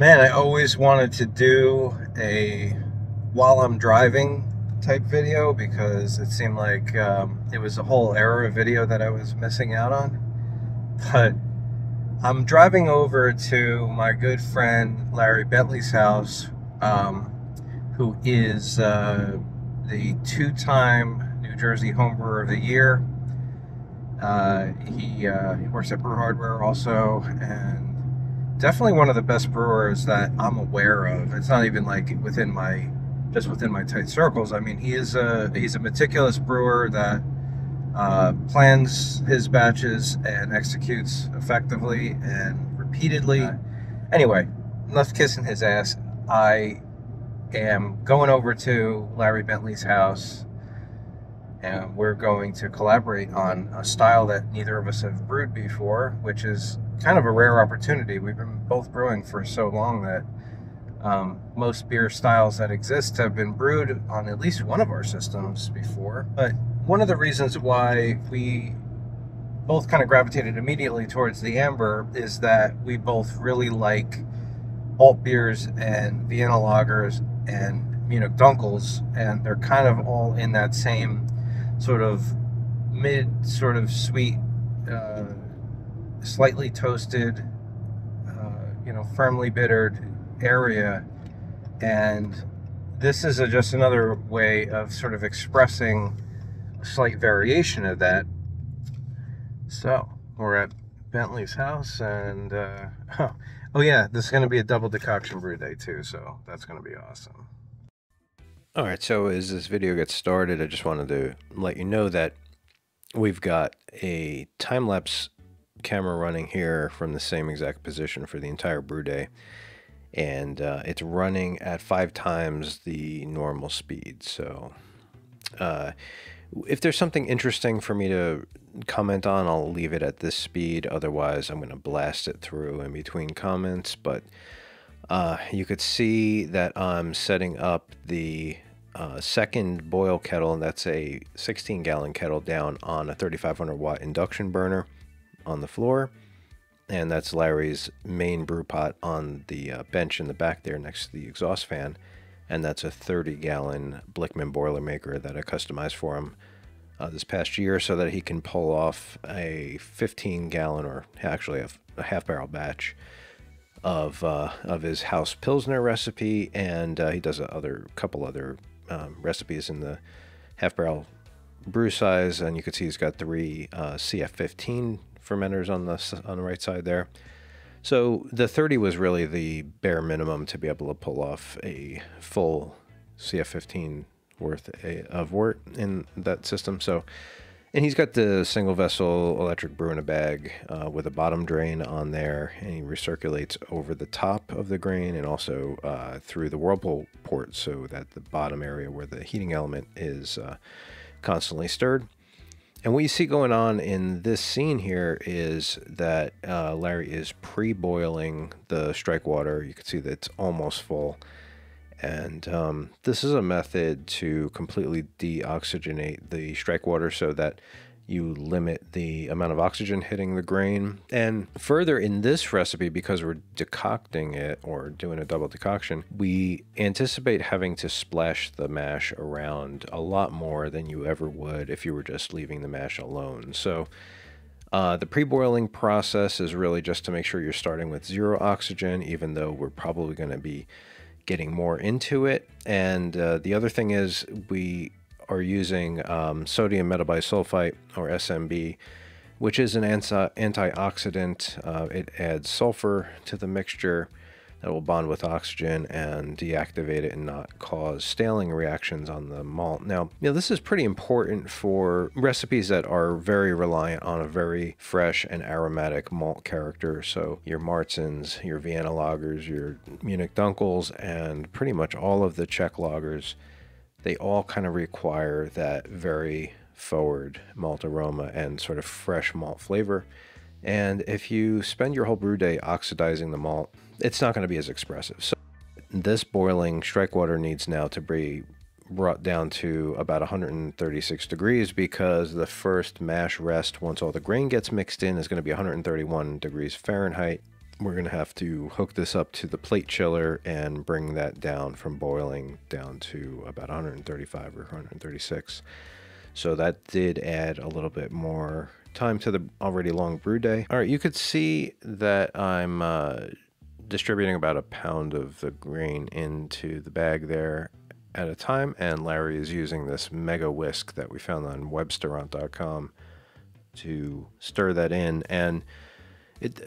Man, I always wanted to do a while I'm driving type video because it seemed like it was a whole era of video that I was missing out on. But I'm driving over to my good friend Larry Bentley's house, um, who is the two-time New Jersey Homebrewer of the Year. He works at Brew Hardware also, and definitely one of the best brewers that I'm aware of. It's not even like within my tight circles. I mean, he's a meticulous brewer that plans his batches and executes effectively and repeatedly. Anyway, enough kissing his ass. I am going over to Larry Bentley's house, and we're going to collaborate on a style that neither of us have brewed before, which is kind of a rare opportunity. We've been both brewing for so long that most beer styles that exist have been brewed on at least one of our systems before. But one of the reasons why we both kind of gravitated immediately towards the amber is that we both really like alt beers and Vienna lagers and Munich dunkels, and they're kind of all in that same sort of mid, sort of sweet, slightly toasted, firmly bittered area. And this is just another way of sort of expressing a slight variation of that. So we're at Bentley's house, and oh yeah, this is going to be a double decoction brew day too, so that's going to be awesome. All right, so as this video gets started, I just wanted to let you know that we've got a time-lapse camera running here from the same exact position for the entire brew day, and it's running at 5 times the normal speed. So if there's something interesting for me to comment on, I'll leave it at this speed. Otherwise, I'm going to blast it through in between comments. But you could see that I'm setting up the second boil kettle, and that's a 16-gallon kettle, down on a 3500-watt induction burner on the floor. And that's Larry's main brew pot on the bench in the back there next to the exhaust fan. And that's a 30-gallon Blickman Boilermaker that I customized for him this past year so that he can pull off a 15-gallon, or actually a half-barrel batch of his house Pilsner recipe. And he does a couple other recipes in the half-barrel brew size. And you can see he's got 3 CF15 fermenters on the right side there. So the 30 was really the bare minimum to be able to pull off a full CF15 worth of wort in that system. So, and he's got the single vessel electric brew in a bag with a bottom drain on there, and he recirculates over the top of the grain and also through the whirlpool port, so that the bottom area where the heating element is constantly stirred. And what you see going on in this scene here is that Larry is pre-boiling the strike water. You can see that it's almost full. And this is a method to completely deoxygenate the strike water so that you limit the amount of oxygen hitting the grain. And further, in this recipe, because we're decocting it, or doing a double decoction, we anticipate having to splash the mash around a lot more than you ever would if you were just leaving the mash alone. So the pre-boiling process is really just to make sure you're starting with 0 oxygen, even though we're probably going to be getting more into it. And the other thing is we are using sodium metabisulfite, or SMB, which is an antioxidant. It adds sulfur to the mixture that will bond with oxygen and deactivate it and not cause staling reactions on the malt. Now, this is pretty important for recipes that are very reliant on a very fresh and aromatic malt character. So your Martzens, your Vienna lagers, your Munich dunkels, and pretty much all of the Czech lagers, they all kind of require that very forward malt aroma and sort of fresh malt flavor. And if you spend your whole brew day oxidizing the malt, it's not going to be as expressive. So this boiling strike water needs now to be brought down to about 136 degrees, because the first mash rest, once all the grain gets mixed in, is going to be 131 degrees Fahrenheit. we're going to have to hook this up to the plate chiller and bring that down from boiling down to about 135 or 136. So that did add a little bit more time to the already long brew day. All right, you could see that I'm distributing about a pound of the grain into the bag there at a time, and Larry is using this mega whisk that we found on webstaurant.com to stir that in. And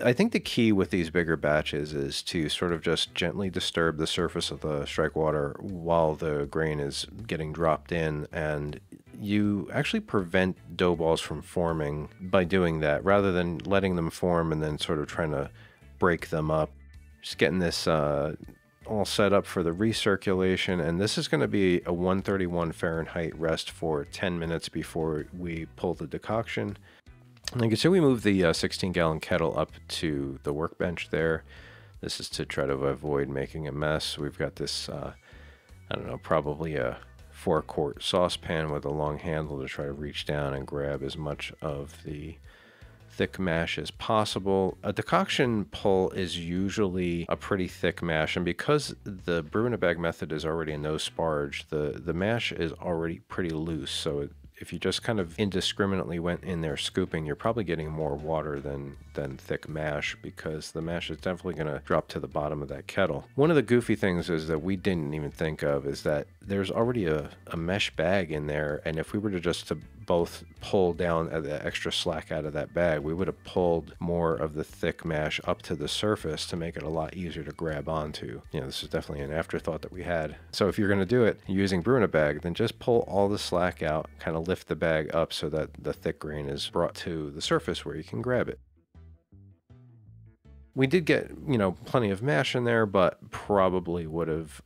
I think the key with these bigger batches is to sort of just gently disturb the surface of the strike water while the grain is getting dropped in, and you actually prevent dough balls from forming by doing that, rather than letting them form and then sort of trying to break them up. Just getting this all set up for the recirculation, and this is going to be a 131 Fahrenheit rest for 10 minutes before we pull the decoction. And you can see we moved the 16-gallon kettle up to the workbench there. This is to try to avoid making a mess. We've got this, I don't know, probably a 4-quart saucepan with a long handle to try to reach down and grab as much of the thick mash as possible. A decoction pull is usually a pretty thick mash, and because the brew in a bag method is already a no sparge, the mash is already pretty loose. So if you just kind of indiscriminately went in there scooping, you're probably getting more water than thick mash, because the mash is definitely going to drop to the bottom of that kettle. One of the goofy things is that we didn't even think of is that there's already a mesh bag in there, and if we were to just to both pull down the extra slack out of that bag, we would have pulled more of the thick mash up to the surface to make it a lot easier to grab onto. You know, this is definitely an afterthought that we had. So if you're going to do it using brew in a bag, then just pull all the slack out, kind of lift the bag up so that the thick grain is brought to the surface where you can grab it. We did get, you know, plenty of mash in there, but probably would have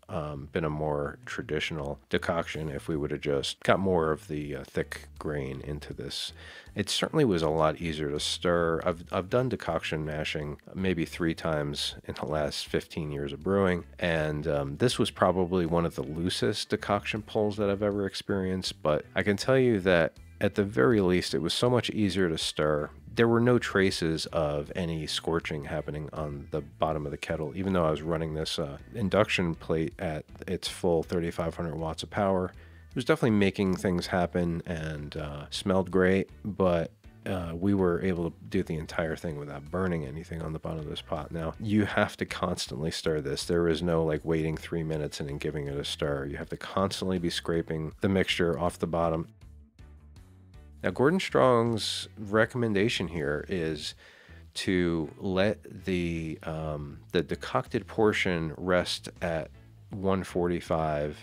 been a more traditional decoction if we would have just got more of the thick grain into this. It certainly was a lot easier to stir. I've done decoction mashing maybe 3 times in the last 15 years of brewing, and this was probably one of the loosest decoction pulls that I've ever experienced, but I can tell you that at the very least, it was so much easier to stir. There were no traces of any scorching happening on the bottom of the kettle, even though I was running this induction plate at its full 3,500 watts of power. It was definitely making things happen and smelled great, but we were able to do the entire thing without burning anything on the bottom of this pot. Now, you have to constantly stir this. There is no like waiting 3 minutes and then giving it a stir. You have to constantly be scraping the mixture off the bottom. Now, Gordon Strong's recommendation here is to let the decocted portion rest at 145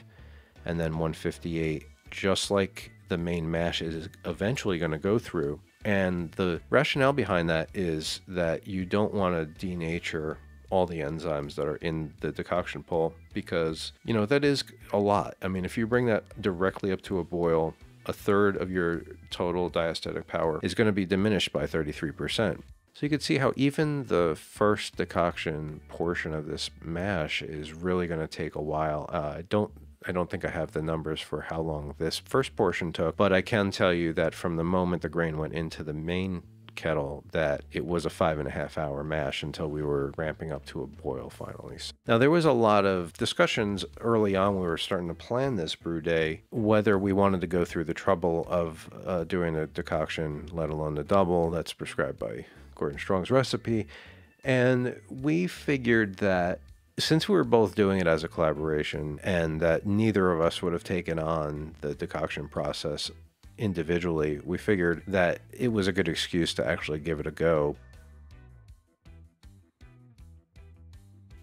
and then 158, just like the main mash is eventually going to go through. And the rationale behind that is that you don't want to denature all the enzymes that are in the decoction pull, because, you know, that is a lot. I mean, if you bring that directly up to a boil, a third of your total diastatic power is going to be diminished by 33%. So you can see how even the first decoction portion of this mash is really going to take a while. I don't think I have the numbers for how long this first portion took, but I can tell you that from the moment the grain went into the main kettle, that it was a 5.5 hour mash until we were ramping up to a boil finally. Now, there was a lot of discussions early on when we were starting to plan this brew day, whether we wanted to go through the trouble of doing a decoction, let alone the double that's prescribed by Gordon Strong's recipe. And we figured that since we were both doing it as a collaboration and that neither of us would have taken on the decoction process individually, we figured that it was a good excuse to actually give it a go.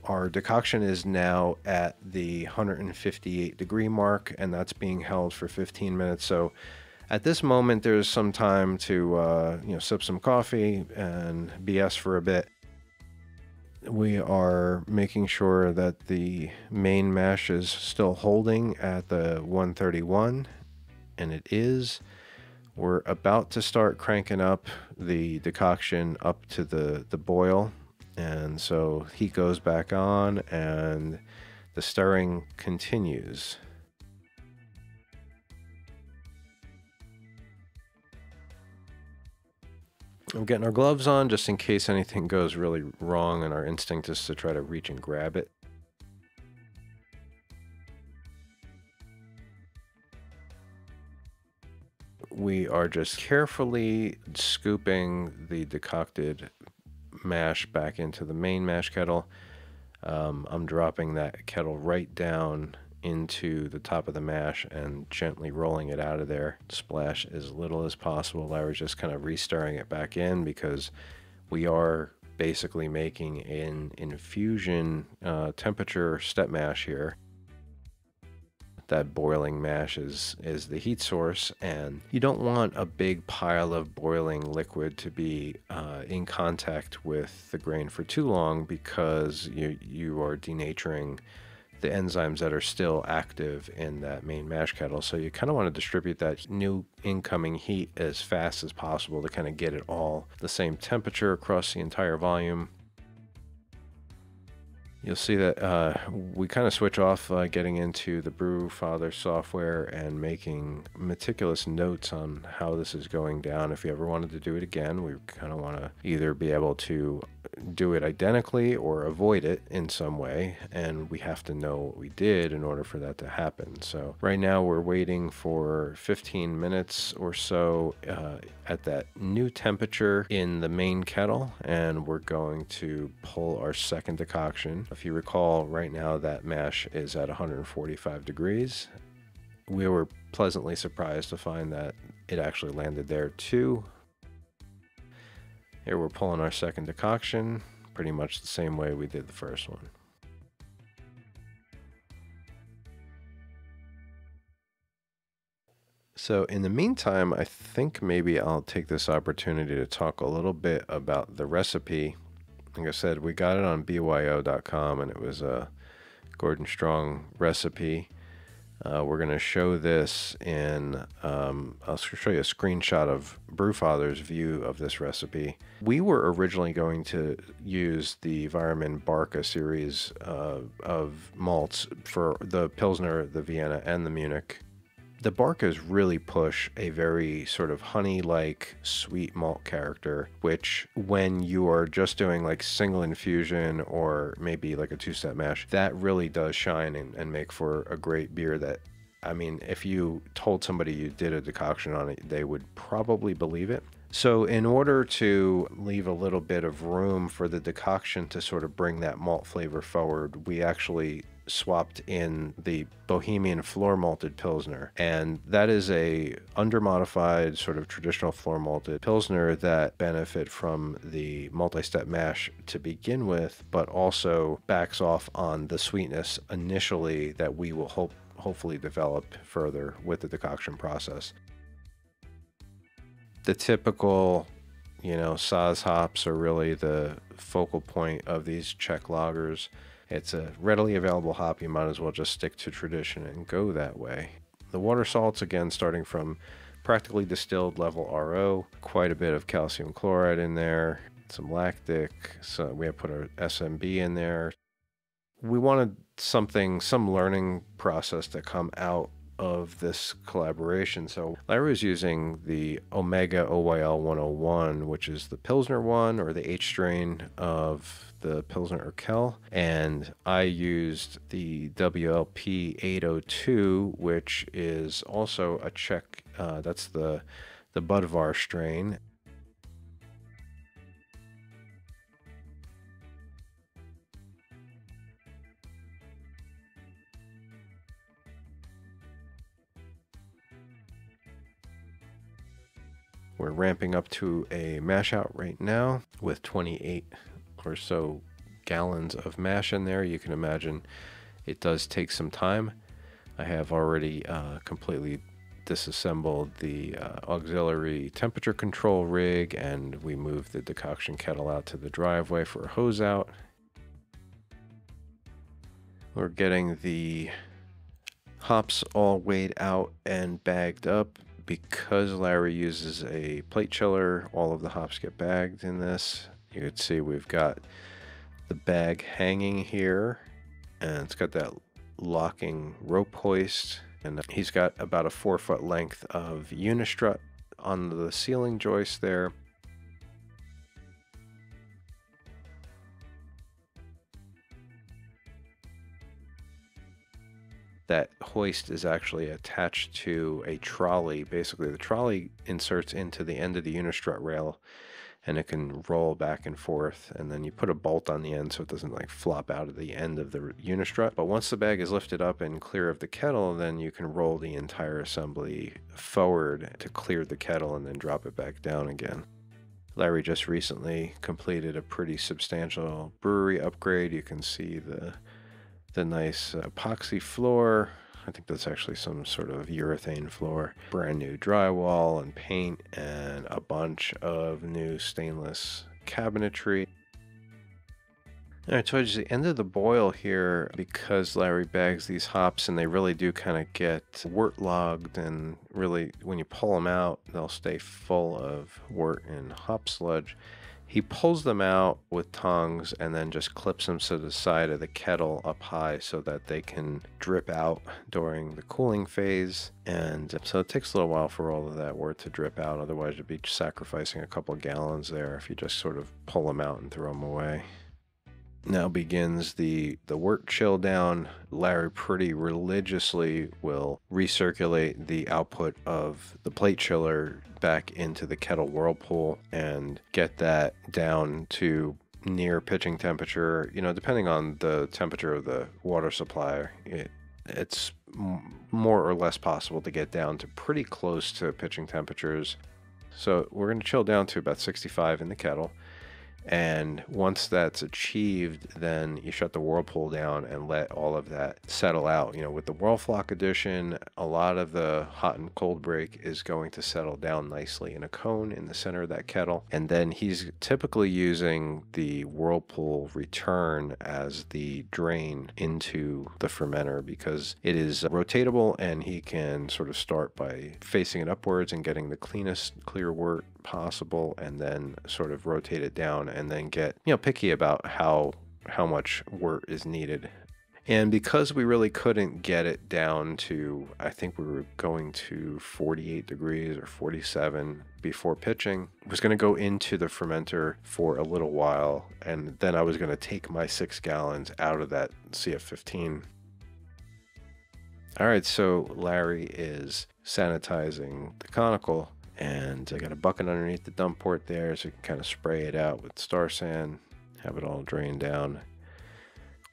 Our decoction is now at the 158 degree mark, and that's being held for 15 minutes. So at this moment, there's some time to sip some coffee and BS for a bit. We are making sure that the main mash is still holding at the 131, and it is. We're about to start cranking up the decoction up to the boil, and so heat goes back on and the stirring continues. We're getting our gloves on just in case anything goes really wrong, and our instinct is to try to reach and grab it. We are just carefully scooping the decocted mash back into the main mash kettle. I'm dropping that kettle right down into the top of the mash and gently rolling it out of there. Splash as little as possible. Larry's just kind of restirring it back in because we are basically making an infusion temperature step mash here. That boiling mash is the heat source, and you don't want a big pile of boiling liquid to be in contact with the grain for too long, because you are denaturing the enzymes that are still active in that main mash kettle. So you kind of want to distribute that new incoming heat as fast as possible to kind of get it all the same temperature across the entire volume. You'll see that we kind of switch off getting into the Brew Father software and making meticulous notes on how this is going down. If you ever wanted to do it again, we kind of want to either be able to do it identically or avoid it in some way, and we have to know what we did in order for that to happen. So right now we're waiting for 15 minutes or so at that new temperature in the main kettle, and we're going to pull our second decoction. If you recall, right now that mash is at 145 degrees. We were pleasantly surprised to find that it actually landed there too. Here we're pulling our second decoction, pretty much the same way we did the first one. So in the meantime, I think maybe I'll take this opportunity to talk a little bit about the recipe. Like I said, we got it on byo.com, and it was a Gordon Strong recipe. We're going to show this in, I'll show you a screenshot of Brewfather's view of this recipe. We were originally going to use the Weyermann Barca series of malts for the Pilsner, the Vienna, and the Munich. The Barcas really push a very sort of honey-like sweet malt character, which when you are just doing like single infusion or maybe like a two-step mash, that really does shine and make for a great beer that, I mean, if you told somebody you did a decoction on it, they would probably believe it. So in order to leave a little bit of room for the decoction to sort of bring that malt flavor forward, we actually swapped in the Bohemian floor malted Pilsner, and that is a under-modified sort of traditional floor malted Pilsner that benefit from the multi-step mash to begin with, but also backs off on the sweetness initially that we will hopefully develop further with the decoction process. The typical, you know, Saaz hops are really the focal point of these Czech lagers. It's a readily available hop. You might as well just stick to tradition and go that way. The water salts, again, starting from practically distilled level RO, quite a bit of calcium chloride in there, some lactic, so we have put our SMB in there. We wanted some learning process to come out of this collaboration. So Larry was using the Omega OYL 101, which is the Pilsner one, or the H strain of the Pilsner Urquell, and I used the WLP 802, which is also a Czech, that's the Budvar strain. We're ramping up to a mash out right now with 28 or so gallons of mash in there. You can imagine it does take some time. I have already completely disassembled the auxiliary temperature control rig, and we moved the decoction kettle out to the driveway for a hose out. We're getting the hops all weighed out and bagged up. Because Larry uses a plate chiller, all of the hops get bagged in this. You can see we've got the bag hanging here, and it's got that locking rope hoist, and he's got about a 4-foot length of unistrut on the ceiling joist there. That hoist is actually attached to a trolley. Basically, the trolley inserts into the end of the unistrut rail, and it can roll back and forth, and then you put a bolt on the end so it doesn't like flop out of the end of the unistrut. But once the bag is lifted up and clear of the kettle, then you can roll the entire assembly forward to clear the kettle and then drop it back down again. Larry just recently completed a pretty substantial brewery upgrade. You can see the nice epoxy floor. I think that's actually some sort of urethane floor. Brand new drywall and paint, and a bunch of new stainless cabinetry. And I told you the end of the boil here, because Larry bags these hops and they really do kind of get wort logged, and really when you pull them out, they'll stay full of wort and hop sludge. He pulls them out with tongs and then just clips them to the side of the kettle up high so that they can drip out during the cooling phase. And so it takes a little while for all of that wort to drip out. Otherwise, you'd be sacrificing a couple gallons there if you just sort of pull them out and throw them away. Now begins the wort chill down. Larry pretty religiously will recirculate the output of the plate chiller back into the kettle whirlpool and get that down to near pitching temperature. You know, depending on the temperature of the water supply, it's more or less possible to get down to pretty close to pitching temperatures. So we're going to chill down to about 65 in the kettle. And once that's achieved, then you shut the whirlpool down and let all of that settle out. You know, with the Whirlflock edition, a lot of the hot and cold break is going to settle down nicely in a cone in the center of that kettle. And then he's typically using the whirlpool return as the drain into the fermenter, because it is rotatable and he can sort of start by facing it upwards and getting the cleanest clear wort possible, and then sort of rotate it down and then get, you know, picky about how much wort is needed. And because we really couldn't get it down to, I think we were going to 48 degrees or 47 before pitching, I was going to go into the fermenter for a little while, and then I was going to take my 6 gallons out of that CF15. All right, so Larry is sanitizing the conical, and I got a bucket underneath the dump port there, so you can kind of spray it out with Star San, have it all drain down.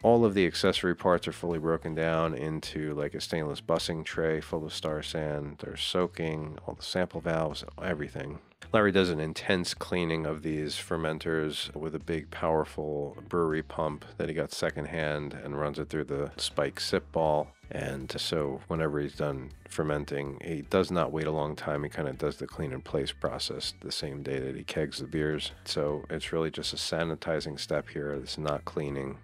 All of the accessory parts are fully broken down into like a stainless bussing tray full of Star San. They're soaking, all the sample valves, everything. Larry does an intense cleaning of these fermenters with a big, powerful brewery pump that he got secondhand and runs it through the spike sip ball. And so whenever he's done fermenting, he does not wait a long time. He kind of does the clean in place process the same day that he kegs the beers. So it's really just a sanitizing step here. It's not cleaning.